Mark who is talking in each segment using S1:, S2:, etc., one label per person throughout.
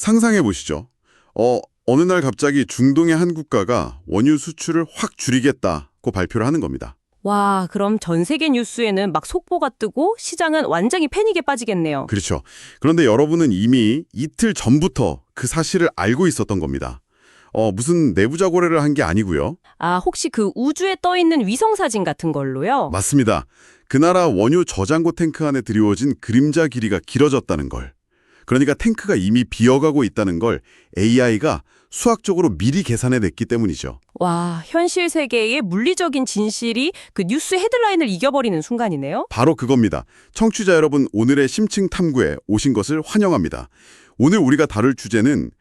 S1: 상상해 보시죠. 어느 날 갑자기 중동의 한 국가가 원유 수출을 확 줄이겠다고 발표를 하는 겁니다.
S2: 와, 그럼 전 세계 뉴스에는 막 속보가 뜨고 시장은 완전히 패닉에 빠지겠네요.
S1: 그렇죠. 그런데 여러분은 이미 이틀 전부터 그 사실을 알고 있었던 겁니다. 무슨 내부자 고래를 한 게 아니고요.
S2: 아, 혹시 그 우주에 떠 있는 위성 사진 같은 걸로요?
S1: 맞습니다. 그 나라 원유 저장고 탱크 안에 드리워진 그림자 길이가 길어졌다는 걸. 그러니까 탱크가 이미 비어가고 있다는 걸 AI가 수학적으로 미리 계산해냈기 때문이죠.
S2: 와, 현실 세계의 물리적인 진실이 그 뉴스 헤드라인을 이겨버리는 순간이네요.
S1: 바로 그겁니다. 청취자 여러분, 오늘의 심층 탐구에 오신 것을 환영합니다. 오늘 우리가 다룰 주제는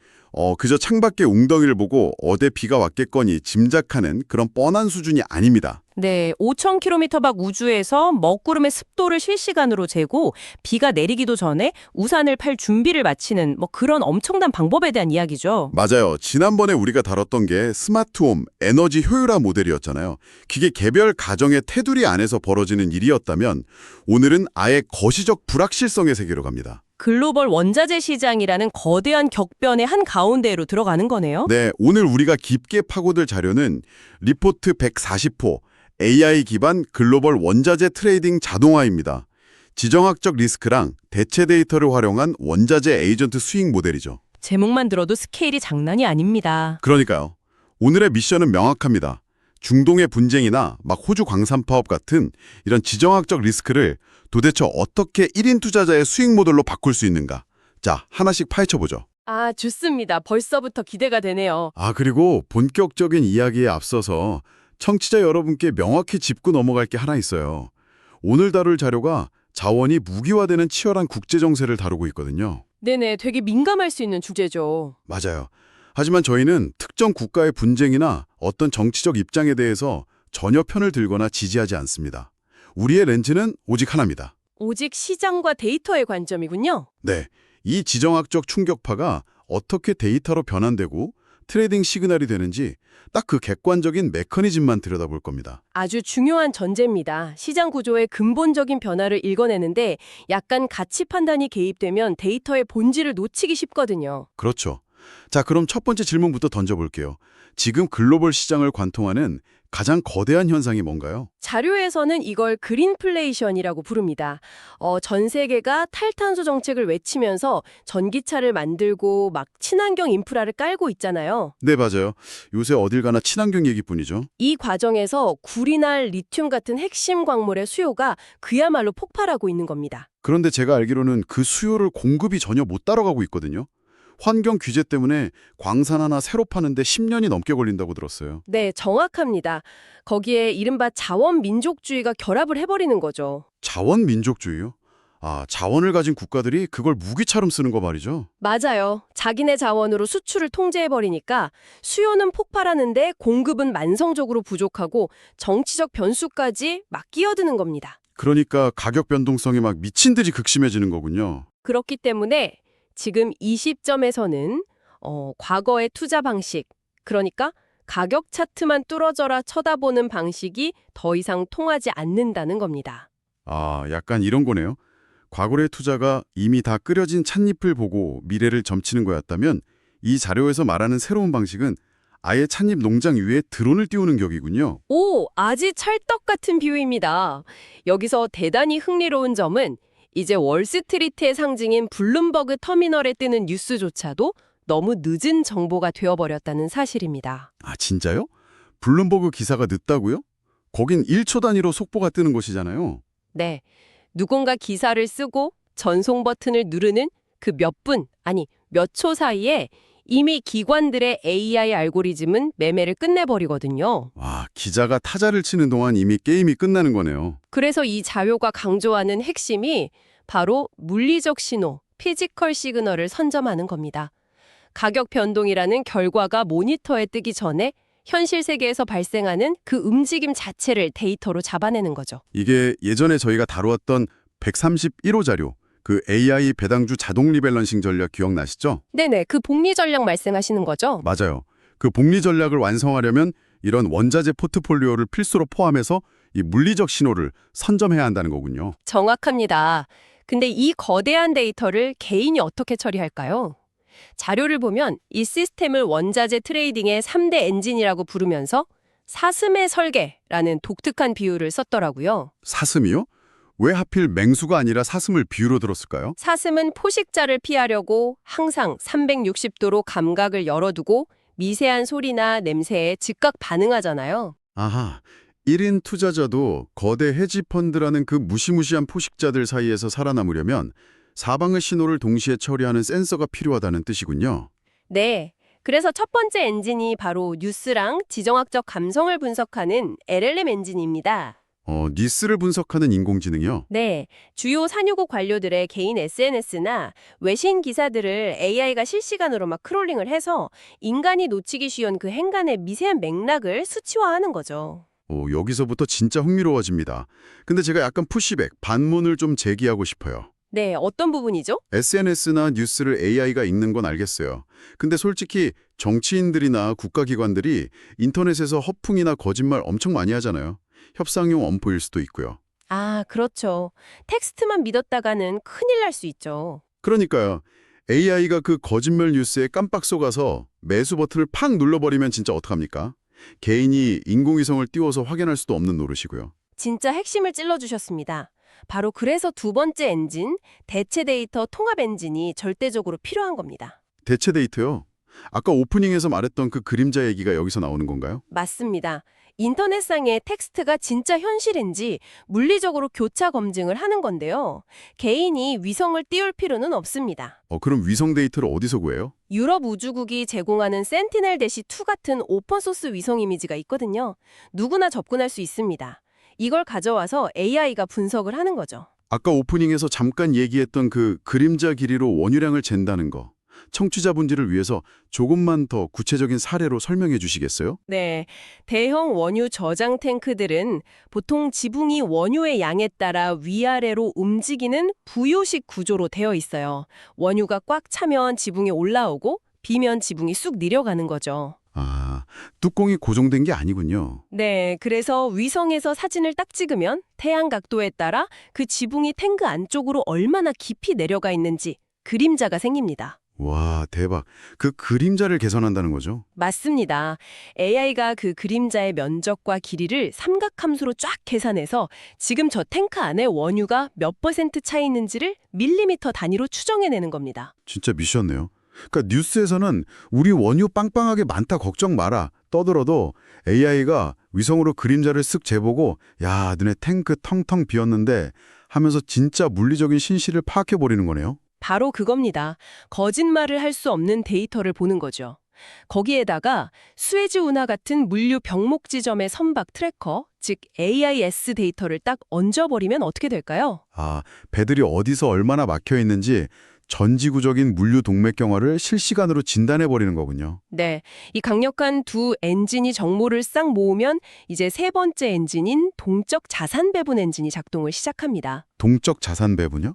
S1: 그저 창밖의 웅덩이를 보고 어디 비가 왔겠거니 짐작하는 그런 뻔한 수준이 아닙니다.
S2: 네, 5,000km 밖 우주에서 먹구름의 습도를 실시간으로 재고 비가 내리기도 전에 우산을 팔 준비를 마치는 그런 엄청난 방법에 대한 이야기죠.
S1: 맞아요. 지난번에 우리가 다뤘던 게 스마트홈 에너지 효율화 모델이었잖아요. 그게 개별 가정의 테두리 안에서 벌어지는 일이었다면 오늘은 아예 거시적 불확실성의 세계로 갑니다.
S2: 글로벌 원자재 시장이라는 거대한 격변의 한 가운데로 들어가는 거네요.
S1: 네, 오늘 우리가 깊게 파고들 자료는 리포트 140호 AI 기반 글로벌 원자재 트레이딩 자동화입니다. 지정학적 리스크랑 대체 데이터를 활용한 원자재 에이전트 수익 모델이죠.
S2: 제목만 들어도 스케일이 장난이 아닙니다.
S1: 그러니까요. 오늘의 미션은 명확합니다. 중동의 분쟁이나 막 호주 광산 파업 같은 이런 지정학적 리스크를 도대체 어떻게 1인 투자자의 수익 모델로 바꿀 수 있는가? 자, 하나씩 파헤쳐보죠.
S2: 아, 좋습니다. 벌써부터 기대가 되네요.
S1: 그리고 본격적인 이야기에 앞서서 청취자 여러분께 명확히 짚고 넘어갈 게 하나 있어요. 오늘 다룰 자료가 자원이 무기화되는 치열한 국제정세를 다루고 있거든요.
S2: 네네, 되게 민감할 수 있는 주제죠.
S1: 맞아요. 하지만 저희는 특정 국가의 분쟁이나 어떤 정치적 입장에 대해서 전혀 편을 들거나 지지하지 않습니다. 우리의 렌즈는 오직 하나입니다.
S2: 오직 시장과 데이터의 관점이군요.
S1: 네, 이 지정학적 충격파가 어떻게 데이터로 변환되고 트레이딩 시그널이 되는지 딱 그 객관적인 메커니즘만 들여다볼 겁니다.
S2: 아주 중요한 전제입니다. 시장 구조의 근본적인 변화를 읽어내는데 약간 가치 판단이 개입되면 데이터의 본질을 놓치기 쉽거든요.
S1: 그렇죠. 자, 그럼 첫 번째 질문부터 던져볼게요. 지금 글로벌 시장을 관통하는 가장 거대한 현상이 뭔가요?
S2: 자료에서는 이걸 그린플레이션이라고 부릅니다. 전 세계가 탈탄소 정책을 외치면서 전기차를 만들고 막 친환경 인프라를 깔고 있잖아요.
S1: 네, 맞아요. 요새 어딜 가나 친환경 얘기뿐이죠.
S2: 이 과정에서 구리나 리튬 같은 핵심 광물의 수요가 그야말로 폭발하고 있는 겁니다.
S1: 그런데 제가 알기로는 그 수요를 공급이 전혀 못 따라가고 있거든요. 환경 규제 때문에 광산 하나 새로 파는데 10년이 넘게 걸린다고 들었어요.
S2: 네, 정확합니다. 거기에 이른바 자원 민족주의가 결합을 해버리는 거죠.
S1: 자원 민족주의요? 자원을 가진 국가들이 그걸 무기처럼 쓰는 거 말이죠.
S2: 맞아요. 자기네 자원으로 수출을 통제해버리니까 수요는 폭발하는데 공급은 만성적으로 부족하고 정치적 변수까지 막 끼어드는 겁니다.
S1: 그러니까 가격 변동성이 막 미친 듯이 극심해지는 거군요.
S2: 그렇기 때문에 지금 이 시점에서는 과거의 투자 방식, 그러니까 가격 차트만 뚫어져라 쳐다보는 방식이 더 이상 통하지 않는다는 겁니다.
S1: 약간 이런 거네요. 과거의 투자가 이미 다 끓여진 찻잎을 보고 미래를 점치는 거였다면 이 자료에서 말하는 새로운 방식은 아예 찻잎 농장 위에 드론을 띄우는 격이군요.
S2: 오, 아주 찰떡 같은 비유입니다. 여기서 대단히 흥미로운 점은 이제 월스트리트의 상징인 블룸버그 터미널에 뜨는 뉴스조차도 너무 늦은 정보가 되어버렸다는 사실입니다.
S1: 진짜요? 블룸버그 기사가 늦다고요? 거긴 1초 단위로 속보가 뜨는 것이잖아요.
S2: 네, 누군가 기사를 쓰고 전송 버튼을 누르는 그 몇 분, 아니 몇 초 사이에 이미 기관들의 AI 알고리즘은 매매를 끝내버리거든요.
S1: 기자가 타자를 치는 동안 이미 게임이 끝나는 거네요.
S2: 그래서 이 자료가 강조하는 핵심이 바로 물리적 신호, 피지컬 시그널을 선점하는 겁니다. 가격 변동이라는 결과가 모니터에 뜨기 전에 현실 세계에서 발생하는 그 움직임 자체를 데이터로 잡아내는 거죠.
S1: 이게 예전에 저희가 다루었던 131호 자료, 그 AI 배당주 자동 리밸런싱 전략 기억나시죠?
S2: 네네, 그 복리 전략 말씀하시는 거죠?
S1: 맞아요. 그 복리 전략을 완성하려면 이런 원자재 포트폴리오를 필수로 포함해서 이 물리적 신호를 선점해야 한다는 거군요.
S2: 정확합니다. 근데 이 거대한 데이터를 개인이 어떻게 처리할까요? 자료를 보면 이 시스템을 원자재 트레이딩의 3대 엔진이라고 부르면서 사슴의 설계라는 독특한 비유를 썼더라고요.
S1: 사슴이요? 왜 하필 맹수가 아니라 사슴을 비유로 들었을까요?
S2: 사슴은 포식자를 피하려고 항상 360도로 감각을 열어두고 미세한 소리나 냄새에 즉각 반응하잖아요.
S1: 아하, 1인 투자자도 거대 헤지펀드라는 그 무시무시한 포식자들 사이에서 살아남으려면 사방의 신호를 동시에 처리하는 센서가 필요하다는 뜻이군요.
S2: 네. 그래서 첫 번째 엔진이 바로 뉴스랑 지정학적 감성을 분석하는 LLM 엔진입니다.
S1: 니스를 분석하는 인공지능이요?
S2: 네, 주요 산유국 관료들의 개인 SNS나 외신 기사들을 AI가 실시간으로 막 크롤링을 해서 인간이 놓치기 쉬운 그 행간의 미세한 맥락을 수치화하는 거죠.
S1: 여기서부터 진짜 흥미로워집니다. 근데 제가 약간 푸시백, 반문을 좀 제기하고 싶어요.
S2: 네, 어떤 부분이죠?
S1: SNS나 뉴스를 AI가 읽는 건 알겠어요. 근데 솔직히 정치인들이나 국가기관들이 인터넷에서 허풍이나 거짓말 엄청 많이 하잖아요. 협상용 엄포일 수도 있고요.
S2: 아, 그렇죠. 텍스트만 믿었다가는 큰일 날 수 있죠.
S1: 그러니까요. AI가 그 거짓말 뉴스에 깜빡 속아서 매수 버튼을 팍 눌러버리면 진짜 어떡합니까? 개인이 인공위성을 띄워서 확인할 수도 없는 노릇이고요.
S2: 진짜 핵심을 찔러주셨습니다. 바로 그래서 두 번째 엔진, 대체 데이터 통합 엔진이 절대적으로 필요한 겁니다.
S1: 대체 데이터요? 아까 오프닝에서 말했던 그 그림자 얘기가 여기서 나오는 건가요?
S2: 맞습니다. 인터넷상의 텍스트가 진짜 현실인지 물리적으로 교차 검증을 하는 건데요. 개인이 위성을 띄울 필요는 없습니다.
S1: 그럼 위성 데이터를 어디서 구해요?
S2: 유럽 우주국이 제공하는 센티넬-2 같은 오픈소스 위성 이미지가 있거든요. 누구나 접근할 수 있습니다. 이걸 가져와서 AI가 분석을 하는 거죠.
S1: 아까 오프닝에서 잠깐 얘기했던 그 그림자 길이로 원유량을 잰다는 거. 청취자분들을 위해서 조금만 더 구체적인 사례로 설명해 주시겠어요?
S2: 네, 대형 원유 저장 탱크들은 보통 지붕이 원유의 양에 따라 위아래로 움직이는 부요식 구조로 되어 있어요. 원유가 꽉 차면 지붕이 올라오고 비면 지붕이 쑥 내려가는 거죠.
S1: 아, 뚜껑이 고정된 게 아니군요.
S2: 네, 그래서 위성에서 사진을 딱 찍으면 태양 각도에 따라 그 지붕이 탱크 안쪽으로 얼마나 깊이 내려가 있는지 그림자가 생깁니다.
S1: 와, 대박. 그 그림자를 계산한다는 거죠?
S2: 맞습니다. AI가 그 그림자의 면적과 길이를 삼각함수로 쫙 계산해서 지금 저 탱크 안에 원유가 몇 % 차 있는지를 밀리미터 단위로 추정해내는 겁니다.
S1: 진짜 미션네요. 그러니까 뉴스에서는 우리 원유 빵빵하게 많다 걱정 마라 떠들어도 AI가 위성으로 그림자를 쓱 재보고 야, 너네 탱크 텅텅 비었는데 하면서 진짜 물리적인 신실을 파악해버리는 거네요.
S2: 바로 그겁니다. 거짓말을 할 수 없는 데이터를 보는 거죠. 거기에다가 수에즈 운하 같은 물류 병목 지점의 선박 트래커, 즉 AIS 데이터를 딱 얹어버리면 어떻게 될까요?
S1: 아, 배들이 어디서 얼마나 막혀 있는지 전지구적인 물류 동맥경화를 실시간으로 진단해버리는 거군요.
S2: 네, 이 강력한 두 엔진이 정보를 싹 모으면 이제 세 번째 엔진인 동적 자산 배분 엔진이 작동을 시작합니다.
S1: 동적 자산 배분요?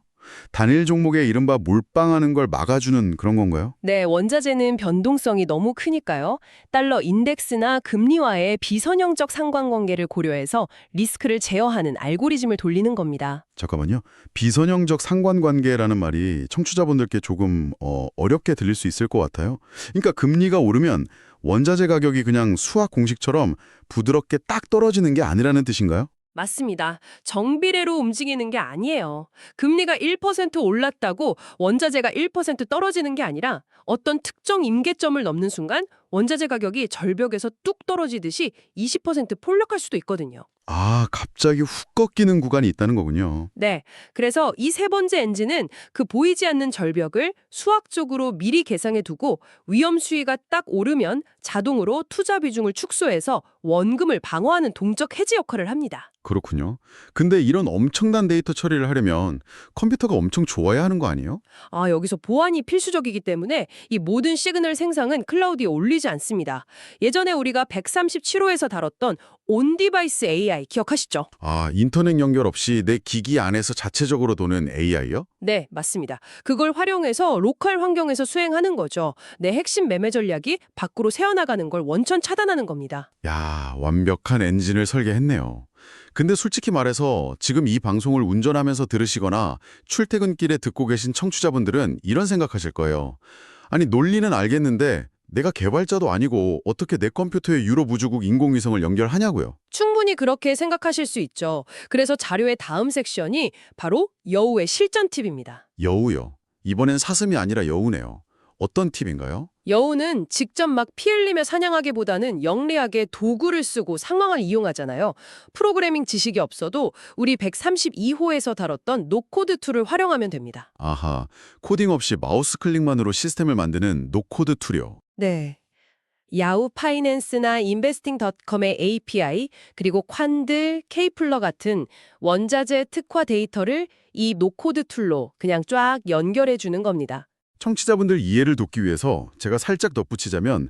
S1: 단일 종목에 이른바 몰빵하는 걸 막아주는 그런 건가요?
S2: 네, 원자재는 변동성이 너무 크니까요. 달러 인덱스나 금리와의 비선형적 상관관계를 고려해서 리스크를 제어하는 알고리즘을 돌리는 겁니다.
S1: 잠깐만요. 비선형적 상관관계라는 말이 청취자분들께 조금 어렵게 들릴 수 있을 것 같아요. 그러니까 금리가 오르면 원자재 가격이 그냥 수학 공식처럼 부드럽게 딱 떨어지는 게 아니라는 뜻인가요?
S2: 맞습니다. 정비례로 움직이는 게 아니에요. 금리가 1% 올랐다고 원자재가 1% 떨어지는 게 아니라 어떤 특정 임계점을 넘는 순간 원자재 가격이 절벽에서 뚝 떨어지듯이 20% 폭락할 수도 있거든요.
S1: 아, 갑자기 훅 꺾이는 구간이 있다는 거군요.
S2: 네, 그래서 이 세 번째 엔진은 그 보이지 않는 절벽을 수학적으로 미리 계상해 두고 위험 수위가 딱 오르면 자동으로 투자 비중을 축소해서 원금을 방어하는 동적 해지 역할을 합니다.
S1: 그렇군요. 근데 이런 엄청난 데이터 처리를 하려면 컴퓨터가 엄청 좋아야 하는 거 아니에요?
S2: 아, 여기서 보안이 필수적이기 때문에 이 모든 시그널 생성은 클라우드에 올리지 않습니다. 예전에 우리가 137호에서 다뤘던 온디바이스 AI 기억하시죠?
S1: 아, 인터넷 연결 없이 내 기기 안에서 자체적으로 도는 AI요?
S2: 네, 맞습니다. 그걸 활용해서 로컬 환경에서 수행하는 거죠. 내 핵심 매매 전략이 밖으로 새어나가는 걸 원천 차단하는 겁니다.
S1: 야, 완벽한 엔진을 설계했네요. 근데 솔직히 말해서 지금 이 방송을 운전하면서 들으시거나 출퇴근길에 듣고 계신 청취자분들은 이런 생각하실 거예요. 아니, 논리는 알겠는데 내가 개발자도 아니고 어떻게 내 컴퓨터에 유럽 우주국 인공위성을 연결하냐고요.
S2: 충분히 그렇게 생각하실 수 있죠. 그래서 자료의 다음 섹션이 바로 여우의 실전 팁입니다.
S1: 여우요. 이번엔 사슴이 아니라 여우네요. 어떤 팁인가요?
S2: 여우는 직접 막 피 흘리며 사냥하기보다는 영리하게 도구를 쓰고 상황을 이용하잖아요. 프로그래밍 지식이 없어도 우리 132호에서 다뤘던 노코드 툴을 활용하면 됩니다.
S1: 아하, 코딩 없이 마우스 클릭만으로 시스템을 만드는 노코드 툴이요.
S2: 네. 야후 파이낸스나 인베스팅닷컴의 API, 그리고 퀀들, 케이플러 같은 원자재 특화 데이터를 이 노코드 툴로 그냥 쫙 연결해 주는 겁니다.
S1: 청취자분들 이해를 돕기 위해서 제가 살짝 덧붙이자면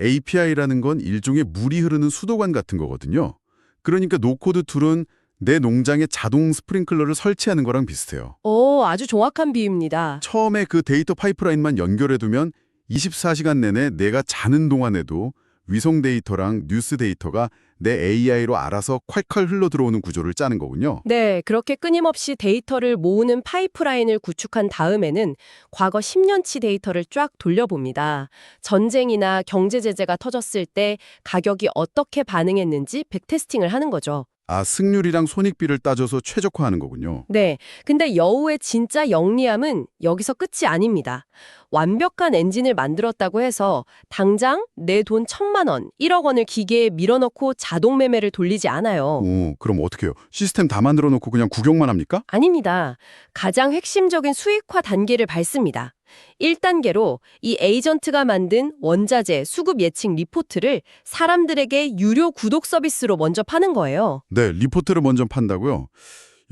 S1: API라는 건 일종의 물이 흐르는 수도관 같은 거거든요. 그러니까 노코드 툴은 내 농장에 자동 스프링클러를 설치하는 거랑 비슷해요.
S2: 오, 아주 정확한 비유입니다.
S1: 처음에 그 데이터 파이프라인만 연결해두면 24시간 내내 내가 자는 동안에도 위성 데이터랑 뉴스 데이터가 내 AI로 알아서 콸콸 흘러 들어오는 구조를 짜는 거군요.
S2: 네, 그렇게 끊임없이 데이터를 모으는 파이프라인을 구축한 다음에는 과거 10년치 데이터를 쫙 돌려봅니다. 전쟁이나 경제 제재가 터졌을 때 가격이 어떻게 반응했는지 백테스팅을 하는 거죠.
S1: 아, 승률이랑 손익비를 따져서 최적화하는 거군요.
S2: 네, 근데 여우의 진짜 영리함은 여기서 끝이 아닙니다. 완벽한 엔진을 만들었다고 해서 당장 내 돈 1,000만 원, 1억 원을 기계에 밀어넣고 자동 매매를 돌리지 않아요.
S1: 오, 그럼 어떻게 해요? 시스템 다 만들어 놓고 그냥 구경만 합니까?
S2: 아닙니다. 가장 핵심적인 수익화 단계를 밟습니다. 1단계로 이 에이전트가 만든 원자재 수급 예측 리포트를 사람들에게 유료 구독 서비스로 먼저 파는 거예요.
S1: 네, 리포트를 먼저 판다고요?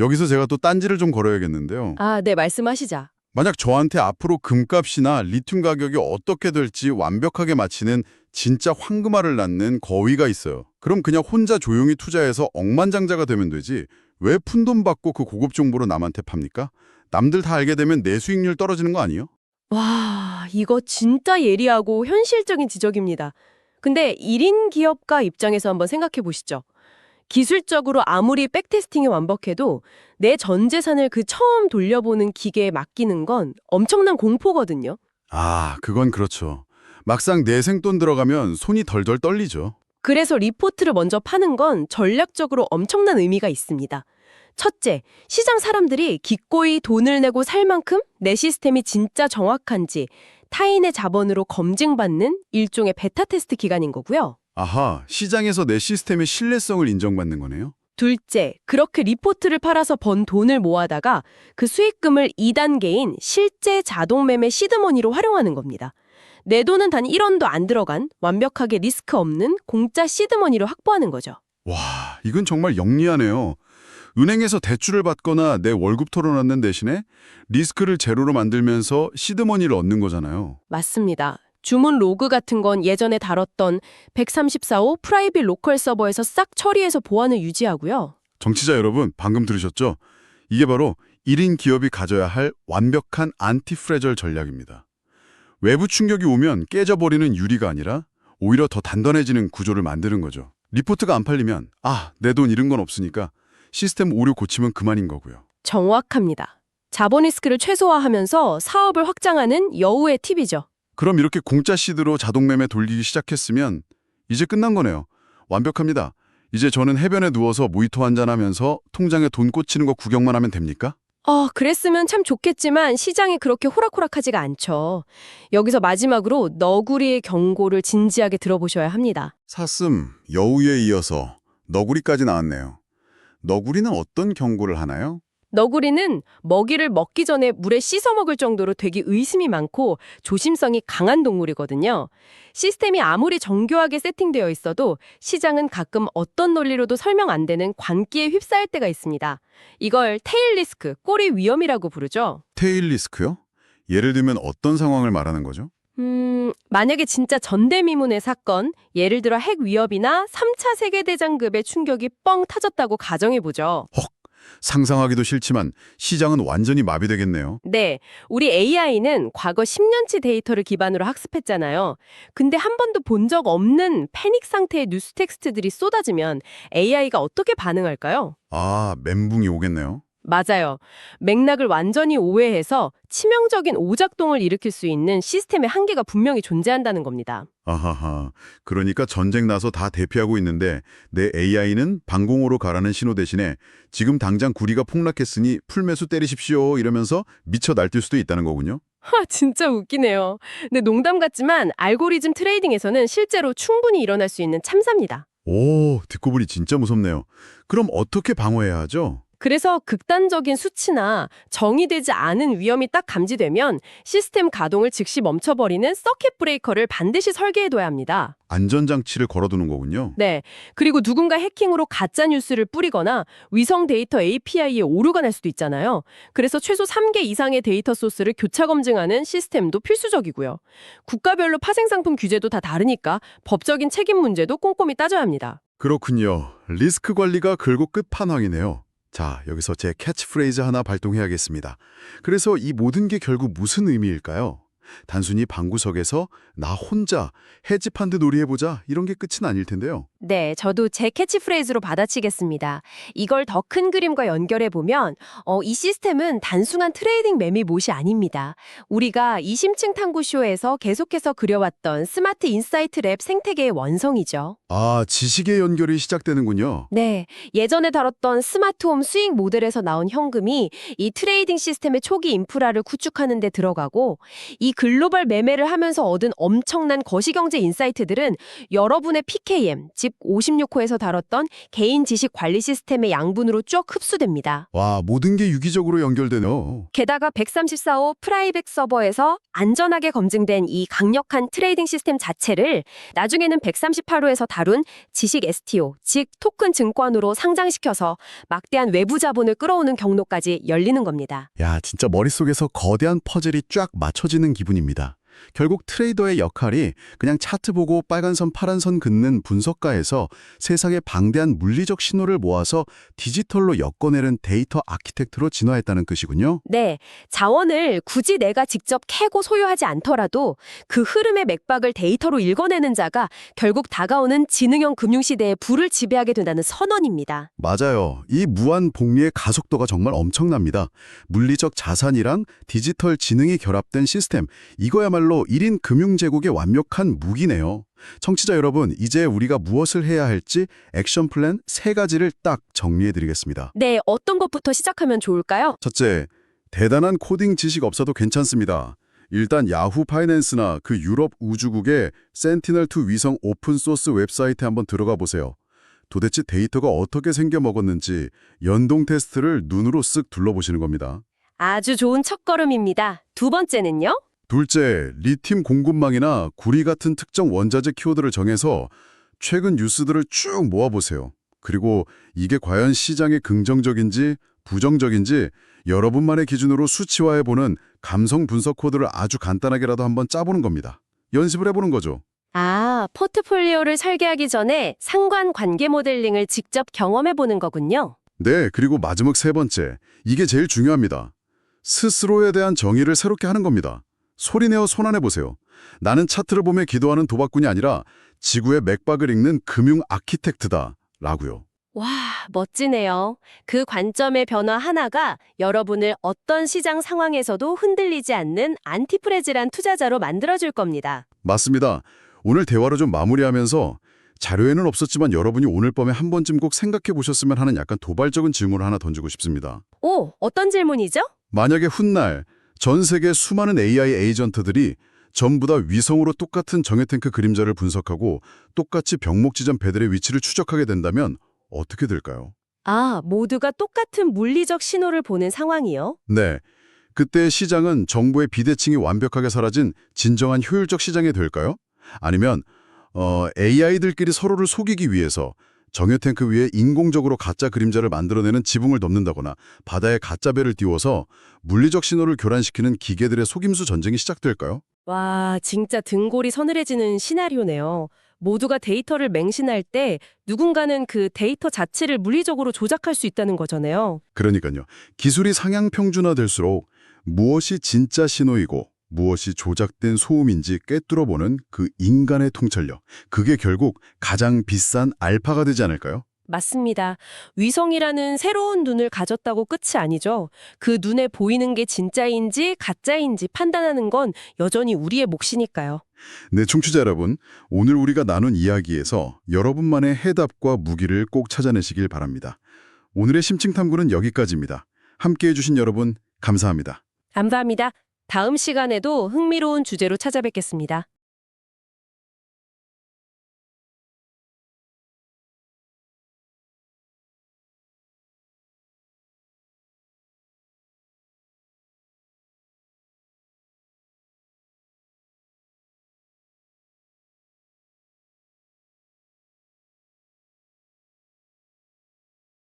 S1: 여기서 제가 또 딴지를 좀 걸어야겠는데요.
S2: 아, 네, 말씀하시자.
S1: 만약 저한테 앞으로 금값이나 리튬 가격이 어떻게 될지 완벽하게 맞히는 진짜 황금알을 낳는 거위가 있어요. 그럼 그냥 혼자 조용히 투자해서 억만장자가 되면 되지 왜 푼돈 받고 그 고급 정보를 남한테 팝니까? 남들 다 알게 되면 내 수익률 떨어지는 거 아니에요?
S2: 와, 이거 진짜 예리하고 현실적인 지적입니다. 근데 1인 기업가 입장에서 한번 생각해 보시죠. 기술적으로 아무리 백테스팅이 완벽해도 내 전 재산을 그 처음 돌려보는 기계에 맡기는 건 엄청난 공포거든요.
S1: 아, 그건 그렇죠. 막상 내 생돈 들어가면 손이 덜덜 떨리죠.
S2: 그래서 리포트를 먼저 파는 건 전략적으로 엄청난 의미가 있습니다. 첫째, 시장 사람들이 기꺼이 돈을 내고 살 만큼 내 시스템이 진짜 정확한지 타인의 자본으로 검증받는 일종의 베타 테스트 기간인 거고요.
S1: 아하, 시장에서 내 시스템의 신뢰성을 인정받는 거네요.
S2: 둘째, 그렇게 리포트를 팔아서 번 돈을 모아다가 그 수익금을 2단계인 실제 자동 매매 시드머니로 활용하는 겁니다. 내 돈은 단 1원도 안 들어간 완벽하게 리스크 없는 공짜 시드머니로 확보하는 거죠.
S1: 와, 이건 정말 영리하네요. 은행에서 대출을 받거나 내 월급 털어넣는 대신에 리스크를 제로로 만들면서 시드머니를 얻는 거잖아요.
S2: 맞습니다. 주문 로그 같은 건 예전에 다뤘던 134호 프라이빗 로컬 서버에서 싹 처리해서 보안을 유지하고요.
S1: 정치자 여러분, 방금 들으셨죠? 이게 바로 1인 기업이 가져야 할 완벽한 안티프레절 전략입니다. 외부 충격이 오면 깨져버리는 유리가 아니라 오히려 더 단단해지는 구조를 만드는 거죠. 리포트가 안 팔리면 내 돈 잃은 건 없으니까 시스템 오류 고치면 그만인 거고요.
S2: 정확합니다. 자본 리스크를 최소화하면서 사업을 확장하는 여우의 팁이죠.
S1: 그럼 이렇게 공짜 시드로 자동 매매 돌리기 시작했으면 이제 끝난 거네요. 완벽합니다. 이제 저는 해변에 누워서 모히또 한잔하면서 통장에 돈 꽂히는 거 구경만 하면 됩니까?
S2: 그랬으면 참 좋겠지만 시장이 그렇게 호락호락하지가 않죠. 여기서 마지막으로 너구리의 경고를 진지하게 들어보셔야 합니다.
S1: 사슴, 여우에 이어서 너구리까지 나왔네요. 너구리는 어떤 경고를 하나요?
S2: 너구리는 먹이를 먹기 전에 물에 씻어 먹을 정도로 되게 의심이 많고 조심성이 강한 동물이거든요. 시스템이 아무리 정교하게 세팅되어 있어도 시장은 가끔 어떤 논리로도 설명 안 되는 관기에 휩싸일 때가 있습니다. 이걸 테일 리스크, 꼬리 위험이라고 부르죠.
S1: 테일 리스크요? 예를 들면 어떤 상황을 말하는 거죠?
S2: 만약에 진짜 전대미문의 사건, 예를 들어 핵 위협이나 3차 세계대전급의 충격이 뻥 터졌다고 가정해보죠.
S1: 상상하기도 싫지만 시장은 완전히 마비되겠네요.
S2: 네, 우리 AI는 과거 10년치 데이터를 기반으로 학습했잖아요. 근데 한 번도 본 적 없는 패닉 상태의 뉴스 텍스트들이 쏟아지면 AI가 어떻게 반응할까요?
S1: 멘붕이 오겠네요.
S2: 맞아요. 맥락을 완전히 오해해서 치명적인 오작동을 일으킬 수 있는 시스템의 한계가 분명히 존재한다는 겁니다.
S1: 아하하. 그러니까 전쟁 나서 다 대피하고 있는데 내 AI는 방공호로 가라는 신호 대신에 지금 당장 구리가 폭락했으니 풀매수 때리십시오 이러면서 미쳐 날뛸 수도 있다는 거군요.
S2: 진짜 웃기네요. 근데 농담 같지만 알고리즘 트레이딩에서는 실제로 충분히 일어날 수 있는 참사입니다.
S1: 오, 듣고 보니 진짜 무섭네요. 그럼 어떻게 방어해야 하죠?
S2: 그래서 극단적인 수치나 정의되지 않은 위험이 딱 감지되면 시스템 가동을 즉시 멈춰버리는 서킷 브레이커를 반드시 설계해둬야 합니다.
S1: 안전장치를 걸어두는 거군요.
S2: 네. 그리고 누군가 해킹으로 가짜 뉴스를 뿌리거나 위성 데이터 API에 오류가 날 수도 있잖아요. 그래서 최소 3개 이상의 데이터 소스를 교차 검증하는 시스템도 필수적이고요. 국가별로 파생 상품 규제도 다 다르니까 법적인 책임 문제도 꼼꼼히 따져야 합니다.
S1: 그렇군요. 리스크 관리가 결국 끝판왕이네요. 자, 여기서 제 캐치프레이즈 하나 발동해야겠습니다. 그래서 이 모든 게 결국 무슨 의미일까요? 단순히 방구석에서 나 혼자 헤지펀드 놀이해보자 이런 게 끝은 아닐 텐데요.
S2: 네, 저도 제 캐치프레이즈로 받아치겠습니다. 이걸 더 큰 그림과 연결해보면 이 시스템은 단순한 트레이딩 매미 못이 아닙니다. 우리가 이심층 탐구쇼에서 계속해서 그려왔던 스마트 인사이트 랩 생태계의 원성이죠.
S1: 아, 지식의 연결이 시작되는군요.
S2: 네, 예전에 다뤘던 스마트홈 수익 모델에서 나온 현금이 이 트레이딩 시스템의 초기 인프라를 구축하는 데 들어가고 이 글로벌 매매를 하면서 얻은 엄청난 거시경제 인사이트들은 여러분의 PKM, 즉 56호에서 다뤘던 개인 지식 관리 시스템의 양분으로 쭉 흡수됩니다.
S1: 와, 모든 게 유기적으로 연결되네요.
S2: 게다가 134호 프라이빗 서버에서 안전하게 검증된 이 강력한 트레이딩 시스템 자체를 나중에는 138호에서 다룬 지식 STO, 즉 토큰 증권으로 상장시켜서 막대한 외부 자본을 끌어오는 경로까지 열리는 겁니다.
S1: 야, 진짜 머릿속에서 거대한 퍼즐이 쫙 맞춰지는 기분입니다. 결국 트레이더의 역할이 그냥 차트 보고 빨간 선, 파란 선 긋는 분석가에서 세상의 방대한 물리적 신호를 모아서 디지털로 엮어내는 데이터 아키텍트로 진화했다는 뜻이군요.
S2: 네, 자원을 굳이 내가 직접 캐고 소유하지 않더라도 그 흐름의 맥박을 데이터로 읽어내는 자가 결국 다가오는 지능형 금융시대의 부를 지배하게 된다는 선언입니다.
S1: 맞아요. 이 무한 복리의 가속도가 정말 엄청납니다. 물리적 자산이랑 디지털 지능이 결합된 시스템, 이거야말로 1인 금융제국의 완벽한 무기네요. 청취자 여러분, 이제 우리가 무엇을 해야 할지 액션 플랜 3가지를 딱 정리해드리겠습니다.
S2: 네, 어떤 것부터 시작하면 좋을까요?
S1: 첫째, 대단한 코딩 지식 없어도 괜찮습니다. 일단 야후 파이낸스나 그 유럽 우주국의 센티널2 위성 오픈소스 웹사이트에 한번 들어가 보세요. 도대체 데이터가 어떻게 생겨 먹었는지 연동 테스트를 눈으로 쓱 둘러보시는 겁니다.
S2: 아주 좋은 첫걸음입니다. 두 번째는요?
S1: 둘째, 리튬 공급망이나 구리 같은 특정 원자재 키워드를 정해서 최근 뉴스들을 쭉 모아보세요. 그리고 이게 과연 시장에 긍정적인지 부정적인지 여러분만의 기준으로 수치화해보는 감성 분석 코드를 아주 간단하게라도 한번 짜보는 겁니다. 연습을 해보는 거죠.
S2: 아, 포트폴리오를 설계하기 전에 상관 관계 모델링을 직접 경험해보는 거군요.
S1: 네, 그리고 마지막 3번째, 이게 제일 중요합니다. 스스로에 대한 정의를 새롭게 하는 겁니다. 소리내어 손안해보세요. 나는 차트를 보며 기도하는 도박꾼이 아니라 지구의 맥박을 읽는 금융 아키텍트다 라고요.
S2: 와, 멋지네요. 그 관점의 변화 하나가 여러분을 어떤 시장 상황에서도 흔들리지 않는 안티프레질한 투자자로 만들어줄 겁니다.
S1: 맞습니다. 오늘 대화를 좀 마무리하면서 자료에는 없었지만 여러분이 오늘 밤에 한 번쯤 꼭 생각해 보셨으면 하는 약간 도발적인 질문을 하나 던지고 싶습니다.
S2: 오, 어떤 질문이죠?
S1: 만약에 훗날 전 세계 수많은 AI 에이전트들이 전부 다 위성으로 똑같은 정예탱크 그림자를 분석하고 똑같이 병목 지점 배들의 위치를 추적하게 된다면 어떻게 될까요?
S2: 아, 모두가 똑같은 물리적 신호를 보는 상황이요?
S1: 네. 그때 시장은 정보의 비대칭이 완벽하게 사라진 진정한 효율적 시장이 될까요? 아니면 AI들끼리 서로를 속이기 위해서 정예탱크 위에 인공적으로 가짜 그림자를 만들어내는 지붕을 덮는다거나 바다에 가짜 배를 띄워서 물리적 신호를 교란시키는 기계들의 속임수 전쟁이 시작될까요?
S2: 와, 진짜 등골이 서늘해지는 시나리오네요. 모두가 데이터를 맹신할 때 누군가는 그 데이터 자체를 물리적으로 조작할 수 있다는 거잖아요.
S1: 그러니까요. 기술이 상향 평준화될수록 무엇이 진짜 신호이고 무엇이 조작된 소음인지 꿰뚫어보는 그 인간의 통찰력. 그게 결국 가장 비싼 알파가 되지 않을까요?
S2: 맞습니다. 위성이라는 새로운 눈을 가졌다고 끝이 아니죠. 그 눈에 보이는 게 진짜인지 가짜인지 판단하는 건 여전히 우리의 몫이니까요.
S1: 네, 청취자 여러분, 오늘 우리가 나눈 이야기에서 여러분만의 해답과 무기를 꼭 찾아내시길 바랍니다. 오늘의 심층탐구는 여기까지입니다. 함께해 주신 여러분, 감사합니다.
S2: 감사합니다. 다음 시간에도 흥미로운 주제로 찾아뵙겠습니다.